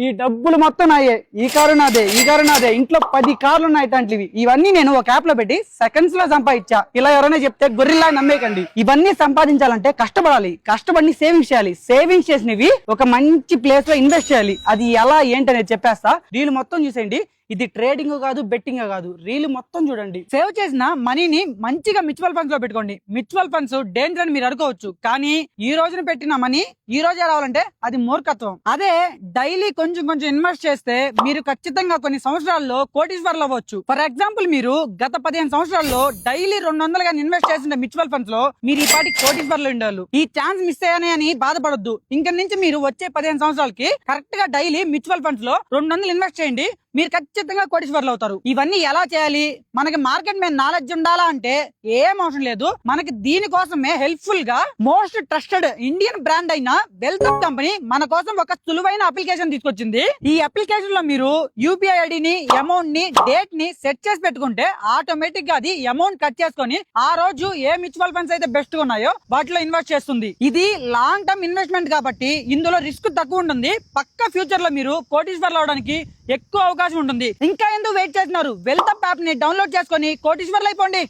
ఈ డబ్బులు మొత్తం నాయే, ఈ కారు నాదే, ఈ కారు నాదే, ఇంట్లో 10 కార్లు ఉన్నాయి ఇట్లాంటివి. ఇవన్నీ నేను ఒక యాప్ లో పెట్టి సెకండ్స్ లో సంపాదించా. ఇలా ఎవరైనా చెప్తే గొర్రెలా నమ్మేకండి. ఇవన్నీ సంపాదించాలంటే కష్టపడాలి, కష్టపడి సేవింగ్స్ చేయాలి. సేవింగ్స్ చేసినవి ఒక మంచి ప్లేస్ లో ఇన్వెస్ట్ చేయాలి. అది ఎలా ఏంటనేది చెప్పేస్తా. రీల్ మొత్తం చూసేయండి. ఇది ట్రేడింగ్ కాదు, బెట్టింగ్ కాదు, రీల్ మొత్తం చూడండి. సేవ్ చేసిన మనీని మంచిగా మ్యూచువల్ ఫండ్స్ లో పెట్టుకోండి. మ్యూచువల్ ఫండ్స్ డేంజర్ అని మీరు అనుకోవచ్చు, కానీ ఈ రోజున పెట్టిన మనీ ఈ రోజే రావాలంటే అది మూర్ఖత్వం. అదే డైలీ కొంచెం కొంచెం ఇన్వెస్ట్ చేస్తే మీరు ఖచ్చితంగా కొన్ని సంవత్సరాల్లో కోటీశ్వర్లు అవ్వచ్చు. ఫర్ ఎగ్జాంపుల్, మీరు గత 15 సంవత్సరాల్లో డైలీ 200 గాని ఇన్వెస్ట్ చేసిన మ్యూచువల్ ఫండ్స్ లో మీరు ఈ పాటి కోటీశ్వర్లు ఉండాలి. ఈ ఛాన్స్ మిస్ అయ్యానే అని బాధపడొద్దు. ఇంక నుంచి మీరు వచ్చే 15 సంవత్సరాలకి కరెక్ట్ గా డైలీ మ్యూచువల్ ఫండ్స్ లో 200 ఇన్వెస్ట్ చేయండి. మీరు ఖచ్చితంగా కోటీశ్వర్లు అవుతారు. ఇవన్నీ ఎలా చేయాలి? మనకి మార్కెట్ మీద నాలెడ్జ్ ఉండాలా అంటే ఏం అవసరం లేదు. మనకి దీనికోసమే హెల్ప్ఫుల్ గా మోస్ట్ ట్రస్టెడ్ ఇండియన్ బ్రాండ్ అయిన వెల్త్ కంపెనీ మన కోసం ఒక సులువైన అప్లికేషన్ తీసుకొచ్చింది. ఈ అప్లికేషన్ లో మీరు యూపీఐ ఐడిని, అమౌంట్ ని, డేట్ ని సెట్ చేసి పెట్టుకుంటే ఆటోమేటిక్ గా అది అమౌంట్ కట్ చేసుకొని ఆ రోజు ఏ మ్యూచువల్ ఫండ్స్ అయితే బెస్ట్ గా ఉన్నాయో వాటిలో ఇన్వెస్ట్ చేస్తుంది. ఇది లాంగ్ టర్మ్ ఇన్వెస్ట్మెంట్ కాబట్టి ఇందులో రిస్క్ తక్కువ ఉంటుంది. పక్క ఫ్యూచర్ లో మీరు కోటీశ్వర్లు అవడానికి ఎక్కువ అవకాశం ఉంటుంది. ఇంకా ఎందుకు వెయిట్ చేస్తున్నారు? వెల్త్ యాప్ ని డౌన్లోడ్ చేసుకొని కోటీశ్వర్లు అయిపోండి.